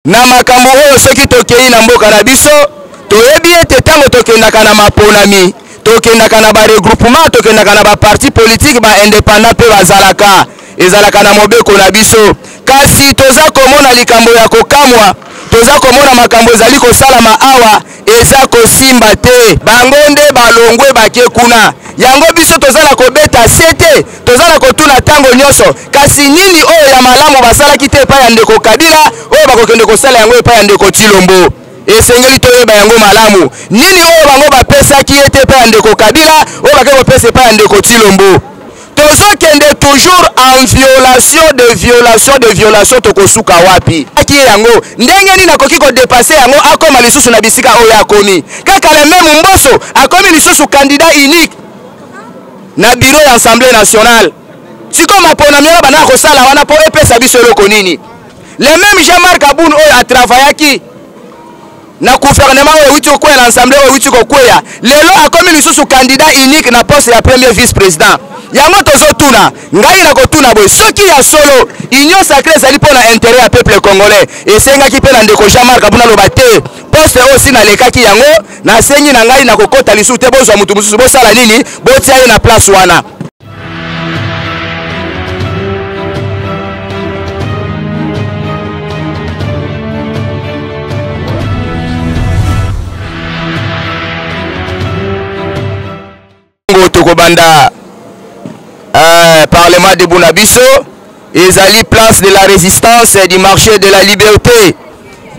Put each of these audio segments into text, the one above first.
na makambo oyo soki tokei na mboka na biso toyebi ete tango tokendaka na maponami tokendaka na ba regroupement tokendaka na ba parti politique ba indépendant pe bazalaka ezalaka na mobeko na biso kasi toza komona likambo ya kokamwa toza komona makambo ezali kosalama awa eza kosimba te bango nde balongwe bake kuna yango biso toza na kobeta sete toza na kotuna tango nyonso kasi nini oyo ya malamu basalaki te epai ya ndeko Kabila oyo bakokende kosala yango epai ya ndeko Tshilombo esengeli toyeba yango malamu nini oyo bango bapesaki ete epai ya ndeko Kabila oyo bake kopesa epai ya ndeko Tshilombo tozokende toujours en violation tokosuka wapi aki yango ndenge nini akoki kodepase yango akoma lisusu na bisika oyo akomi kaka le même Mbosso akomi lisusu candidat unique na bureau ya Assemblée nationale siko maponami oyo bana kosala wana po epesa biso eloko nini le même Jean-Marc Aboun oyo atravaillaki na gouvernement oyo wuti kokwea na Assemblée oyo wuti kokwea lelo akomi lisusu candidat unique na poste ya premier vice-président yango tozotuna ngai na kotuna boy soki ya solo union sacrée ezali mpona intérêt ya peuple congolais esengaki mpe na ndeko Jean-Marc Aboun aloba te poste osi nalekaki yango nasengi na ngai na kokota lisusu te bozwa mutu mosusu bosala nini botia ye na place wana tokobanda Parlement de Bunabiso ezali place de la résistance du marché de la liberté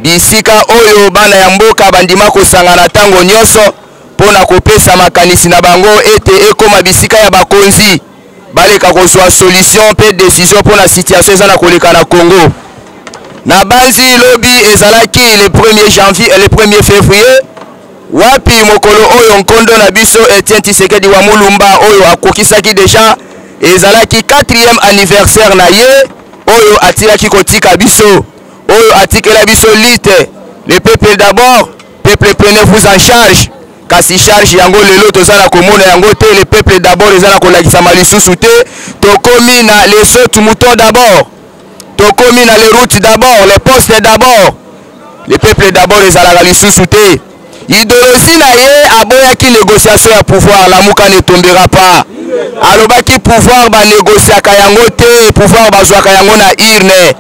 bisika oyo bana ya mboka bandima kosangana tango nyonso pona kopesa makanisi na bango ete ekoma bisika ya bakonzi baleka kozwa solution pe décision pona situation ezana koleka na Congo na banzi lobi ezalaki le 1er janvier et le 1er février wapi mokolo oyo nkondo na biso Etienne Tshisekedi wa Mulumba oyo akokisaki déjà ezalaki 4e anniversaire na ye oyo atilaki kotika biso oyo atikela biso lite le peuple d'abord peuple prenez-vous en charge kasi charge yango lelo tozala komona yango te le peuple d'abord ezala kolakisa malisusu te tokomi na les sauts moutons d'abord tokomi na les routes d'abord les postes d'abord le peuple d'abord ezala lisusu te idéologie na ye aboyaki négociation ya pouvoir lamuka ne tombera pas alobaki pouvoir ba négociaka yango te pouvoir bazwaka yango na urne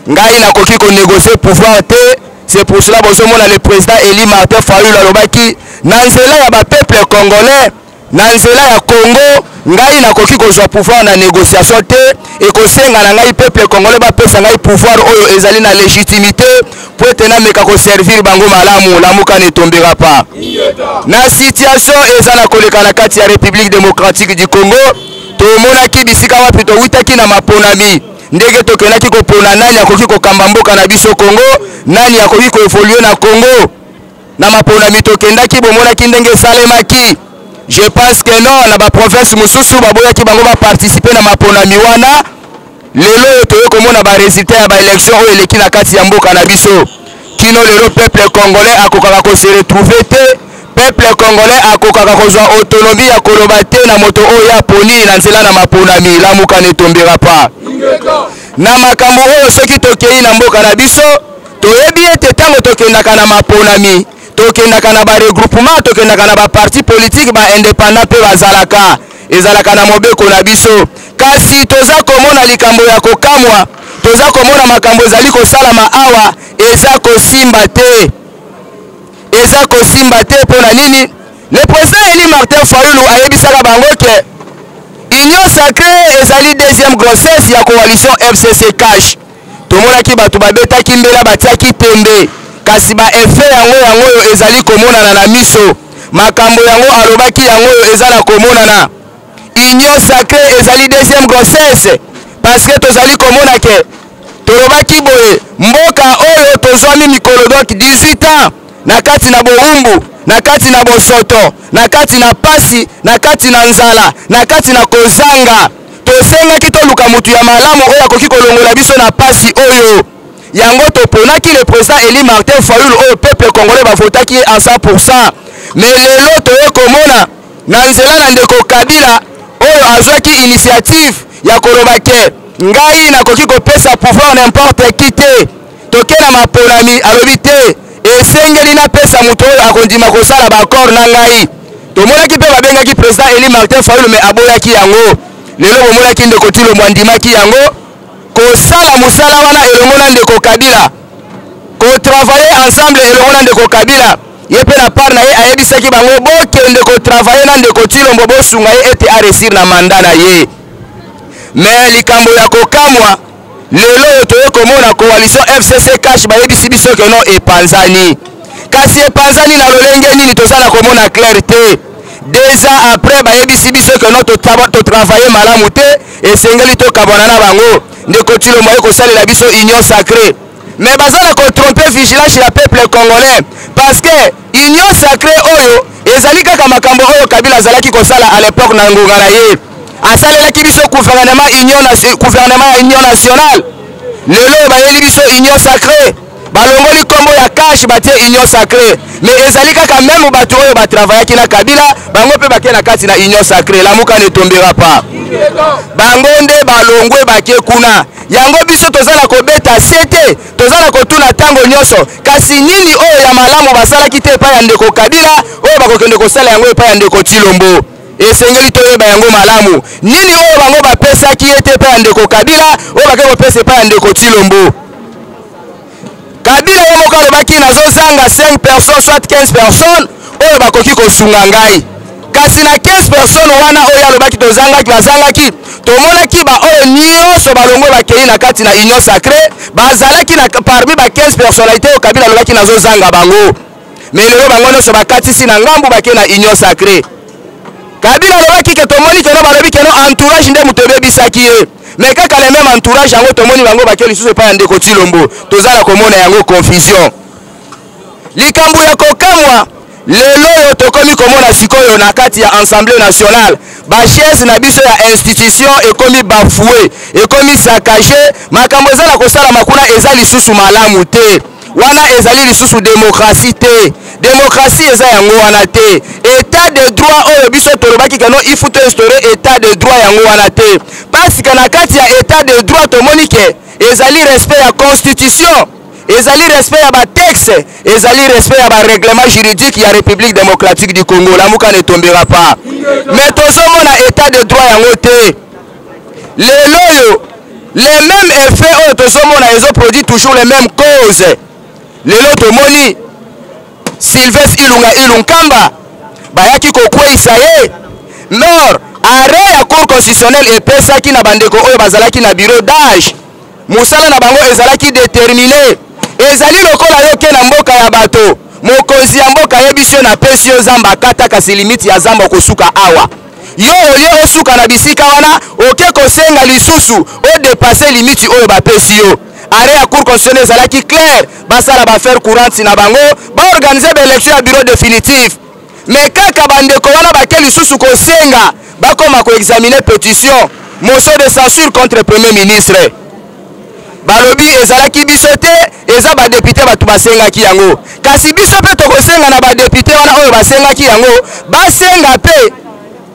ngai nakoki ko négocier pouvoir te c'est pour cela bozomona le président Eli Martin Fayulu alobaki na nzela ya ba peuple congolais na nzela ya Congo ngai nakoki kozwa pouvoir na négociation te ekosenga na ngai peuple congolais bapesa ngai pouvoir oyo ezali na légitimité po ete nameka koservir bango malamu lamuka ne tombera pas na situation eza na koleka na kati ya République démocratique du Congo tomonaki bisika wapi towutaki na maponami ndenge tokendaki kopona nani akoki kokamba mboka na biso Congo nani akoki koevolue na Congo na maponami tokendaki bomonaki ndenge esalemaki je pense que non na ba province mususu baboyaki bango ba participer na maponami wana lelo toyo komona ba résultat ya ba élection oyo eleki na kati ya mboka na biso kino lelo peuple congolais akokaka ko se retrouver te peuple congolais akokaka kozwa autonomie ya koloba te na moto oyo aponi na nzela na maponami lamuka ne tombera pas na makambo oyo soki tokei na mboka na biso toyebi ete tango tokendaka na maponami tokendaka na ba regroupement tokendaka na ba parti politique ba indépendant pe bazalaka ezalaka na mobeko na biso kasi toza komona likambo ya kokamwa toza komona makambo ezali kosalama awa eza kosimba te pona nini le président Eli Martin Fayulu ayebisaka bango ke union sacrée ezali deuxième grossesse ya coalition FCC cash tomonaki bato babetaki mbela batiaki tembe kasi ba effet yango oyo ezali komonana na miso makambo yango alobaki yango oyo ezala komonana union sacrée ezali deuxième grossesse parce que tozali komona ke tolobaki boye mboka oyo tozwami mikolo donc 18 ans na kati na borumbu na kati na bosoto na kati na pasi na kati na nzala na kati na kozanga tosengaki toluka mutu ya malamu oyo akoki kolongola biso na pasi oyo yango toponaki le président Eli Martin Fayulu oyo peuple congolais bavotaki à 100% mais lelo toye komona na nzela na ndeko Kabila oyo azwaki initiative ya koloba ke ngai nakoki kopesa pouvoir n'importe qui te toke na maponami alobi te esengeli napesa moto oyo akondima kosala bakor na ngai. Tomonaki mpe babengaki président Eli Martin Fayulu me aboyaki yango. Lelo bomonaki ndeko Tshilombo andimaki yango kosala mosala wana elongo na ndeko Kabila, kotravailler ensemble elongo na ndeko Kabila. Ye mpe na part na ye ayebisaki bango bokende kotravailler na ndeko Tshilombo bosunga ye ete aresir na manda na ye. Me likambo ya kokamwa lelo oyo toye komona coalition FCC cash bayebisi biso keno epanzani. Kasi epanzani na lolenge nini tozala komona clair te. 2 ans après bayebisi biso keno totravailler malamu te esengeli tokabwana na bango ndeko Tshilombo aye kosalela biso union sacrée. Mais bazala ko tromper vigilance ya peuple congolais parce que union sacrée oyo ezali kaka makambo oyo Kabila azalaki kosala à l'époque na ngonga na ye. Asalelaki biso gouvernement union nationale. Lelo bayeli biso union sacrée. Balongoli kombo ya cash batie union sacrée. Mais ezali kaka même bato oyo batravaillaki na Kabila bango pe bakie na kati na union sacrée. Lamuka ne tombera pas. Bango nde balongwe bakie kuna. Yango biso tozala kobeta sete, tozala kotuna tango nyonso. Kasi nini oyo ya malamu basalaki te pa ya ndeko Kabila, oyo bakokende kosala yango pa ya ndeko Tshilombo. Esengeli toyeba yango malamu. Nini oyo bango bapesaki ete pa ya ndeko Kabila, oyo bakoko pesa pa ya ndeko Tshilombo. Kabila yo moko alobaki nazozanga 5 personnes soit 15 personnes oyo bakoki kosunga ngai. Kasi na 15 personnes wana oyo alobaki tozangaki bazangaki tomonaki ba oyo nyonso balongwe bakei na kati na union sacrée bazalaki na parmi ba 15 personnalités oyo Kabila alobaki nazozanga bango. Mais lelo bango nyonso bakatisi na ngambu bakei na union sacrée. Kabila alobaki ke tomoni keno balobi keno entourage nde muto ebebisaki ye. Mais kaka le même entourage yango tomoni bango bakeli lisusu epai ya ndeko Tshilombo tozala komona yango confusion. Likambo ya kokamwa lelo oyo tokomi komona sikoyo na kati ya Assemblée nationale bachaise na biso ya institution ekomi bafoué ekomi saccagé makambo ezala kosala makuna eza lisusu malamu te. Wana ezali lisusu démocratie te. Démocratie eza yango wana te. État de droit oyo biso tolobaki keno il faut instaurer état de droit yango wana te. Parce que na kati ya état de droit tomoni ke ezali respect ya constitution, ezali respect ya ba texte, ezali respect ya ba règlement juridique ya République démocratique du Congo. Lamuka ne tombera pas. Mais tozomona état de droit yango te. Lelo les mêmes effets oyo tozomona ezo produit toujours les mêmes causes. Lelo tomoni Sylvestre Ilunkamba bayaki kokweisa ye nord arrêt ya cour constitutionnelle epesaki na bandeko oyo bazalaki na bureau d'âge musala na bango ezalaki déterminé. Ezali lokola yo ke na mboka ya bato mokonzi ya mboka yebisi yo na pesi yo zamba kata kasi limite ya zamba kosuka awa yo olie osuka na bisika wana oke kosenga lisusu o dépasser limite oyo bapesi yo. Arrêt ya cour constitutionnelle ezalaki clair basala bafaire courante na bango baorganize baélection ya bureau définitif. Mais kaka bandeko wana bake lisusu kosenga bakoma koexaminer pétition motion de censure contre premier ministre balobi ezalaki biso te eza badepute bato basengaki yango. Kasi biso mpe tokosenga na badepute wana oyo basengaki yango basenga mpe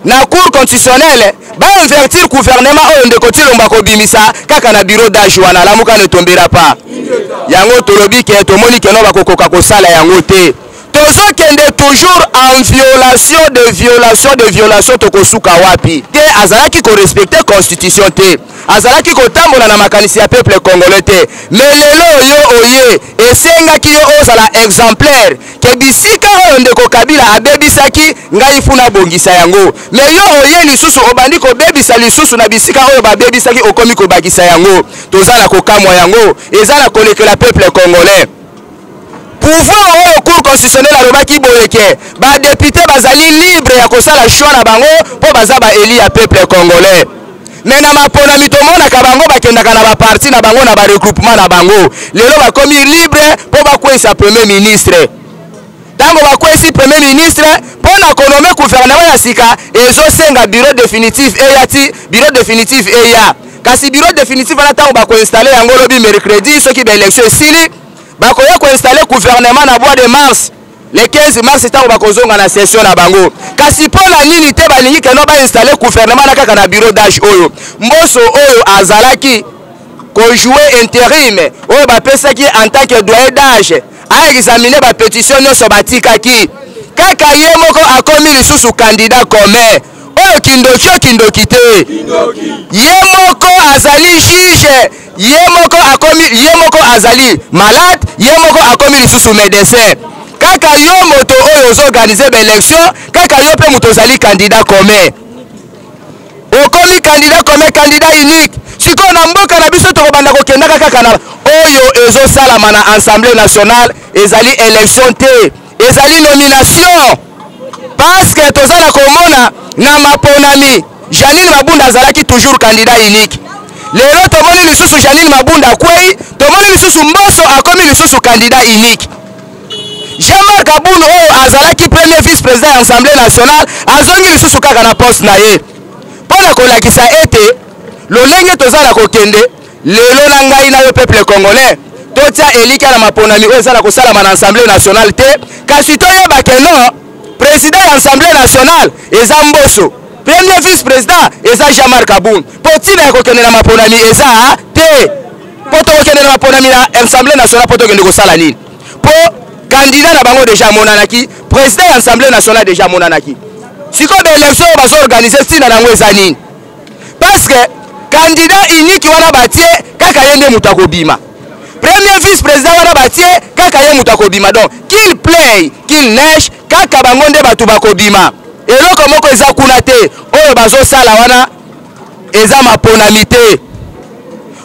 na cour constitutionnelle bainvertir gouvernement oyo ndeko Tshilombo kobimisa kaka na bureau d'âge wana. Lamuka ne tombera pas. Yango tolobi ke tomoni keno bakokoka kosala yango te. Tozokende toujours en violation tokosuka wapi te azalaki ko respecter constitution te azalaki kotambola na makanisi ya peuple congolais te. Mais lelo yo oye esengaki yo ozala exemplaire ke bisika oyo ndeko Kabila abebisaki ngai funa bongisa yango. Mais yo oye lisusu obandi kobebisa lisusu na bisika oyo babebisaki okomi kobakisa yango. Tozala kokamwa yango ezala kolekela peuple congolais. Pouvoir oyo cour constitutionnelle alobaki boyeke ba député bazali libre ya kosala choix na bango po baza ba éli ya peuple congolais. Mais na mapona mitomonaka bango bakendaka na ba parti na bango na ba regroupement na bango lelo bakomi libre po bakwesa premier ministre. Tango bakwesi premier ministre pona konome gouvernement ya sika ezosenga bureau définitif eyati bureau définitif eya. Kasi bureau définitif wana tango bakoinstaller yango lobi mercredi soki ba élection esili bakoya koinstaller gouvernement na mois de mars. Le 15 mars tango bakozonga na session na bango. Kasi pona nini te balingi keno ba installer gouvernement na kaka na bureau d'âge oyo. Mboso oyo azalaki jouer intérim oyo bapesaki en tant que doyen d'âge aexamine bapétition nyonso batikaki kaka ye moko akomi lisusu candidat commun oyo kindoki te ye moko azali juge ye moko azali malade ye moko akomi lisusu médecin kaka yo moto oyo ozoorganize baélection kaka yo mpe moto ozali candidat commun okomi candidat commun candidat unique sikoyo na mboka na biso tokobanda kokendaka kaka na oyo ezosalama na assemblée nationale ezali élection te ezali nomination parce que tozala komona na maponami Janine Mabunda azalaki toujours candidat unique lelo tomoni lisusu Janine Mabunda akwei tomoni lisusu Mboso akomi lisusu candidat unique Jean-Marc Aboun oyo azalaki premier vice-président ya assemblée nationale azongi lisusu kaka na poste na ye mpona kolakisa ete lolenge tozala kokende lelo na ngai na yo peuple congolais totia elika na maponami oyo ezala kosalama na assemblée nationale te kasi toyeba keno président ya assemblée nationale eza Mboso premier vice-président eza Jean-Marc Aboun po ntina ya kokende na maponami eza te po tokokende na maponami na assemblée nationale po tokende kosala nini po candidat na bango déjà monanaki président ya assemblée nationale déjà monanaki sikoyo baélection oyo bazoorganize ntina nango eza nini parce que candidat unique wana batie kaka ye nde moto akobima premier vice-président wana batie kaka ye moto akobima donc qu'il pleuille qu'il neige kaka bango nde bato bakobima eloko moko eza kuna te oyo bazosala wana eza maponami te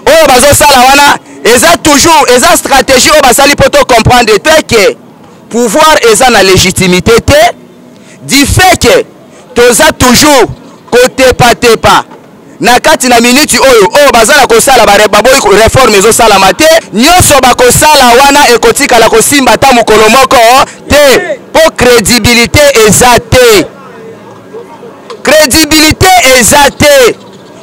oyo bazosala wana eza toujours eza stratégie oyo basali po to comprendre te ke pouvoir eza na légitimité te du fait que toza toujours kotepatepa na kati na minute oyo bazala kosala baboyi réforme ezosalama te nyonso bakosala wana ekotikala kosimba ta mokolo moko te po crédibilité eza te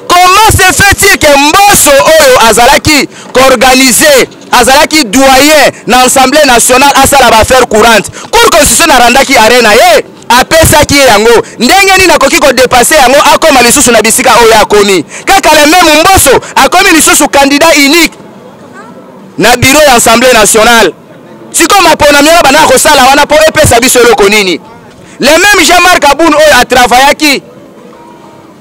comment se fait-il que Mboso oyo azalaki qu'organiser azalaki doyen na assemblée nationale asala baaffaire courante cour constitution arandaki arena ye apesaki yango ndenge nini akoki kodepase yango akoma lisusu na bisika oyo akomi kaka le même Mboso akomi lisusu candidat unique na bureau ya assemblée nationale siko maponami oyo banaka kosala wana po epesa biso eloko nini le même Jean-Marc Aboun oyo atravaillaki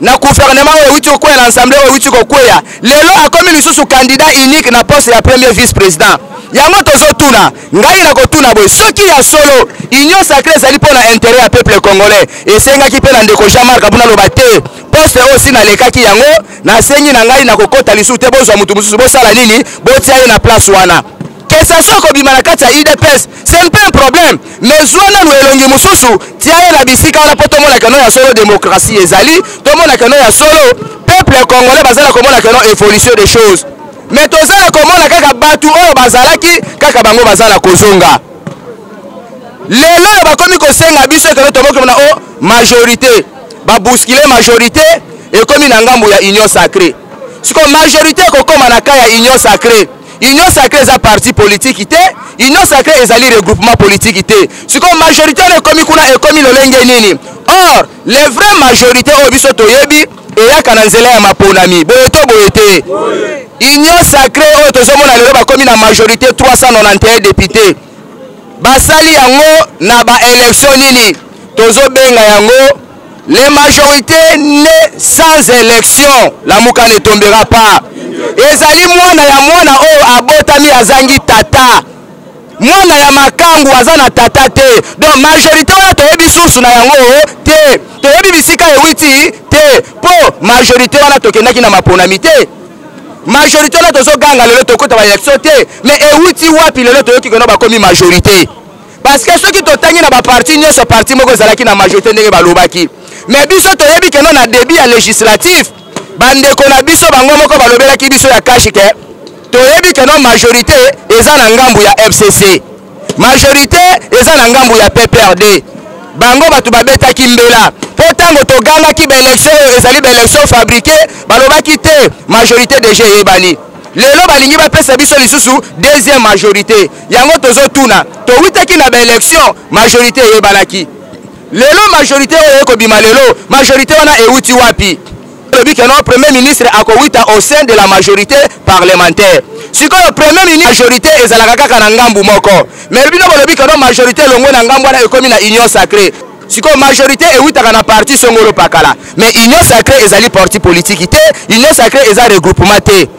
na gouvernement oyo witi kokwea na assemblée oyo witi kokwea lelo akomi lisusu candidat unique na poste ya premier vice-président yango tozotuna ngai na kotuna boye soki ya solo union sacrée ezali mpo na intérêt ya peuple congolais esengaki mpe na ndeko Jean-Marc Aboun aloba te poste oyo si nalekaki yango nasengi na ngai na kokota lisusu te bozwa motu mosusu bosala nini botia ye na place wana kesa soko bima na kati ya UDPS c'est pas un problème mais zwana no elongi mususu tia ye na bisika wana po tomona keno ya solo démocratie ezali tomona keno ya solo peuple congolais bazala komona keno évolution des choses mais tozala komona kaka batu oyo bazalaki kaka bango bazala kozonga lelo bakomi kosenga biso keno tomokona o majorité babuskile majorité ekomi na ngambo ya union sacrée siko majorité kokoma na kaya union sacrée union sacrée eza parti politique te union sacrée ezali regroupement politique te siko majorité oyo ekomi kuna ekomi lolenge nini or les vraies majorité oyo biso toyebi eyaka na nzela ya maponami boye to boye te union sacrée oyo tozomona lelo bakomi na majorité 391 députés basali yango na baélection nini tozobenga yango les majorités nées sans élection la muka ne tombera pas ezali mwana ya mwana oyo abotami azangi tata mwana ya makangu aza na tata te donc majorité oyo toyebi source na yango te toyebi bisika ewiti te po majorité wana tokendaki na maponami te majorité wana tozoganga lelo tokota baélection te mais ewiti wapi lelo toyoki keno bakomi majorité parce que soki totangi na baparti nyonso parti moko ezalaki na majorité ndenge balobaki mais biso toyebi keno na début ya législatif bandeko na biso bango moko balobelaki biso ya kashi ke toyebi keno majorité eza na ngambu ya FCC majorité eza na ngambu ya PPRD bango batu babetaki mbela po ntango togangaki baélection oyo ezali baélection fabriqué balobaki te majorité déjà eyebani lelo balingi bapesa biso lisusu deuxième majorité yango tozotuna towitaki na baélection majorité eyebanaki lelo majorité oyo ekobima lelo majorité wana ewuti wapi Le premier ministre akowita au sein de la majorité parlementaire. Si le premier ministre majorité ezalaka kaka na ngambu moko. Mais bino bolobi que majorité longwe na ngambu na ekomi na union sacrée. Si la majorité est na parti songolo pakala. Mais union sacrée ezali parti politique té, union sacrée eza regroupement té.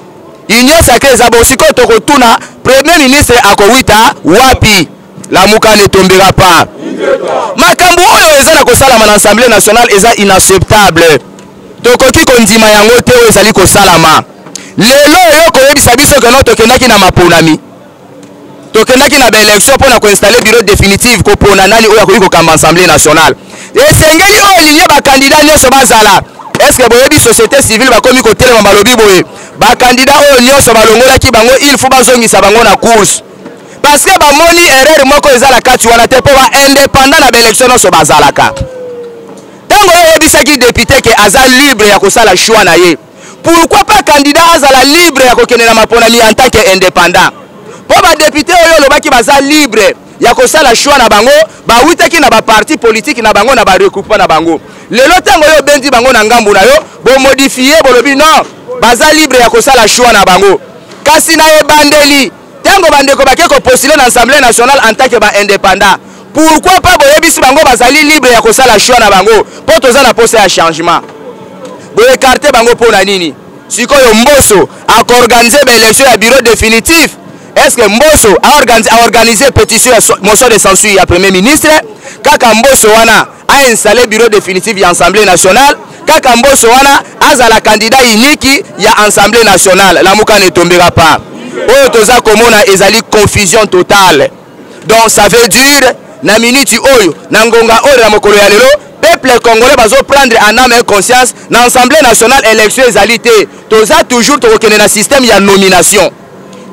Union sacrée eza bo siko tokotuna premier ministre akowita wapi. La muka ne tombera pas. Makambo oyo eza na kosalama na Assemblée nationale eza inacceptable. Tokoki kondima yango te oyo ezali kosalama. Lelo oyo koyebisa biso ke no tokendaki na maponami. Tokendaki na élection pour na installer bureau définitif ko pona nani oyo akoki kokamba Assemblée nationale. Esengeli oyo liye ba candidat nyonso bazala. Est-ce que boyebi société civile bakomi kotelema balobi boye ba candidat oyo nyonso balongolaki bango il faut bazongisa bango na course. Parce que ba moni erreur moko ezala kati wana te po ba indépendant na élection nyonso bazalaka. Tango oyebisaki député ke aza libre ya kosala choix na ye. Pourquoi pas candidat azala libre ya kokende na maponami en tant que indépendant? Po ba député oyo lobaki baza libre ya kosala choix na bango, ba witaki na ba parti politique na bango na ba regroupement na bango. Lelo tango yo bendi bango na ngambu na yo, bo modifier bolobi non, baza libre ya kosala choix na bango. Kasi na ye bandeli, tango bandeko bakeko postuler na Assemblée nationale en tant que ba indépendant. Pourquoi pas boyebisi bango bazali libre ya kosala choix na bango? Po toza na poste ya changement. Bo écarter bango pona nini? Sikoyo Mbosso a organisé l'élection à bureau définitif. Est-ce que Mbosso a organisé pétition motion de censure à premier ministre? Kaka Mbosso wana a installé bureau définitif à l'Assemblée nationale. Kaka Mbosso wana a la candidat unique à l'Assemblée nationale. La mouka ne tombera pas. Oyo toza komona ezali confusion totale. Donc ça veut dire na minute oyo na ngonga oyo na mokolo ya lelo peuple congolais bazo prendre en âme et conscience na Assemblée nationale élection ezalité. Toza toujours tokende na système ya nomination.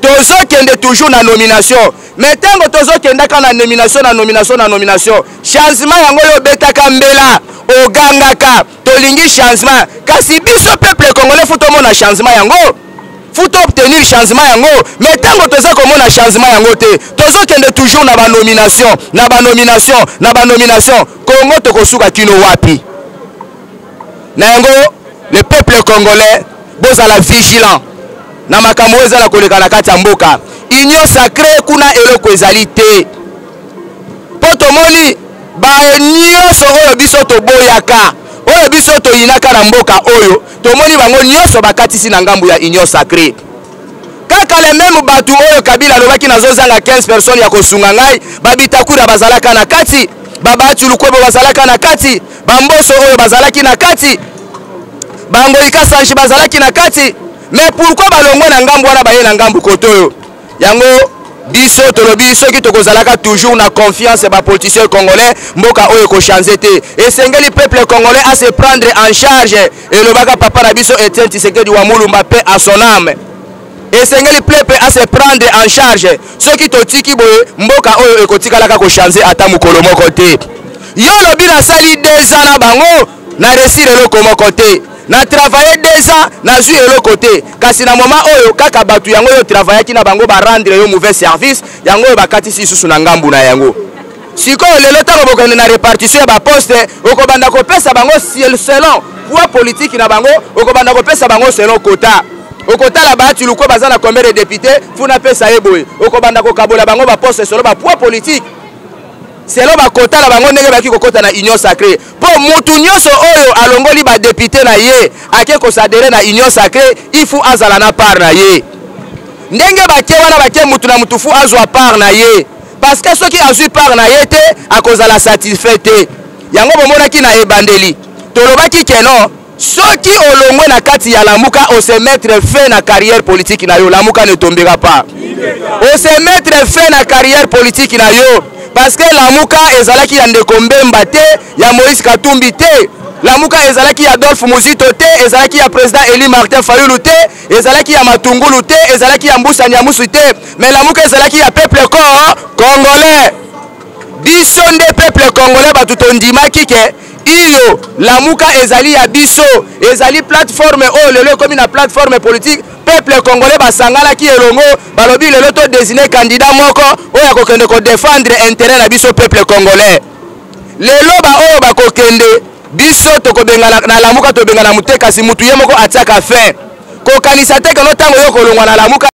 Tozo kende toujours na nomination. Mais tango tozo kende ka na nomination. Changement yango yo betaka mbela ogangaka tolingi changement. Kasi biso peuple congolais faut tomona changement yango. Faut obtenir changement yango. Mais tango tozo komona changement yango te. Tozo kende toujours na ba nomination. Congo tokosuka kino wapi? Na yango le peuple congolais bozala vigilant. Na makambo ezala koleka na kati ya mboka. Union sacrée kuna eloko ezali te. Po tomoni ba nyonso oyo biso toboyaka, oyo biso toyinaka na mboka oyo, tomoni bango nyonso bakatisi na ngambu ya union sacrée. Kaka le même batu oyo Kabila lobaki nazozanga 15 personnes ya kosunga ngai, babitakura bazalaka na kati, babatu lukwebo bazalaka na kati, bamboso oyo bazalaki na kati, bangoika sanchi bazalaki na kati. Mais pourquoi balongwe na ngambu wana baye na ngambu kotoyo? Yango biso tolobi soki tokozalaka toujours na confiance ba politiciens congolais mboka oyo ko changer te. Esengeli peuple congolais à se prendre en charge et le baka papa na biso Etienne Tshisekedi wa Mulumba paix à son âme. Esengeli peuple à se prendre en charge. Soki totiki boye mboka oyo ekotikalaka ko changer ata mukolo moko te. Yo lobi na sali 2 ans na bango na réussir eloko moko te. Na travailler 2 ans na zui eloko te. Kasi na moment oyo kaka batu yango yo travailler ki na bango ba rendre yo mauvais service yango yo bakatisi susu na ngambu na yango. Siko lelo tango bokende na répartition ya ba poste okobanda kopesa bango selon poids politique na bango okobanda kopesa bango selon quota. Okotala batu luko bazana combien de députés funa pesa eboye okobanda kokabola bango ba poste selon ba poids politique. Selon ba quota la bango ndenge baki kokota na union sacrée. Po mutu nyonso oyo alongoli ba député na ye ake ko sadere na union sacrée, il faut azala na part na ye. Ndenge bake wana bake mutu na mutu fu azwa part na ye. Parce que ceux qui azui part na ye te akozala satisfait te. Yango bomonaki na ebandeli. Tolobaki ke non, ceux qui olongwe na kati ya lamuka o se mettre fin na carrière politique na yo, lamuka ne tombera pas. O se mettre fin na carrière politique na yo. Parce que la Mouka ezalaki ya Ndeko Mbemba te, ya Moïse Katumbi te. La Mouka ezalaki ya Adolphe Muzito te, ezalaki ya président Eli Martin Fayulu te, ezalaki ya Matungulu te, ezalaki ya Mbusa Nyamusu te. Mais la Mouka ezalaki ya peuple congolais. Biso nde peuple congolais batutondimaki ke iyo la Mouka ezali ya biso, ezali plateforme o lelo comme na plateforme politique. Peuple congolais basangala ki elongo balobi lelo to désigner candidat moko oyo kokende ko défendre intérêt na biso peuple congolais. Lelo ba oyo bakokende biso tokobenga na lamuka tobenga na mute kasi mutu ye moko atiaka fin kokanisa te kono ntango yo kolongwa na lamuka